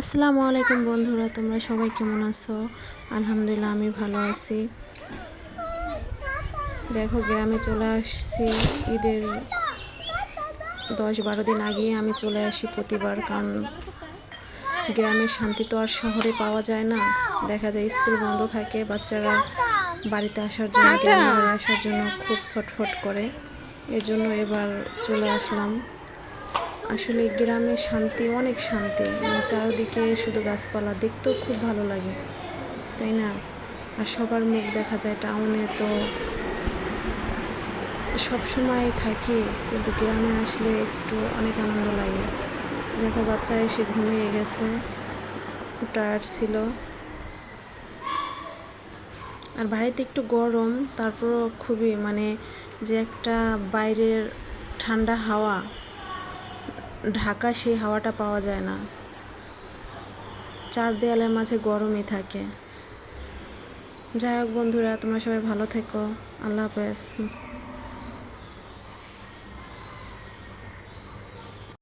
আসসালামু আলাইকুম বন্ধুরা, তোমরা সবাই কেমন আছো? আলহামদুলিল্লাহ, আমি ভালো আছি। দেখো, গ্রামে চলে আসছি। ঈদের 10-12 দিন আগে আমি চলে আসি প্রতিবার, কারণ গ্রামের শান্তি তো আর শহরে পাওয়া যায় না। দেখা যায় স্কুল বন্ধ থাকে, বাচ্চারা বাড়িতে আসার জন্য, গ্রামের বাড়ি আসার জন্য খুব ছটফট করে। এর জন্য এবার চলে আসলাম। আসলে গ্রামে শান্তি, অনেক শান্তি, চারিদিকে শুধু গাছপালা, দেখতেও খুব ভালো লাগে, তাই না? আর সবার মুখ দেখা যায়। টাউনে তো সবসময় থাকি, কিন্তু গ্রামে আসলে একটু অনেক আনন্দ লাগে। দেখো, বাচ্চা এসে ঘুমিয়ে গেছে, খুব টায়ার্ড ছিল। আর বাড়িতে একটু গরম, তারপরও খুবই যে একটা বাইরের ঠান্ডা হাওয়া, ঢাকা সেই হাওয়াটা পাওয়া যায় না। চার দেয়ালের মাঝে গরমই থাকে। যাই হোক বন্ধুরা, তোমরা সবাই ভালো থেকো। আল্লাহ হাফেজ।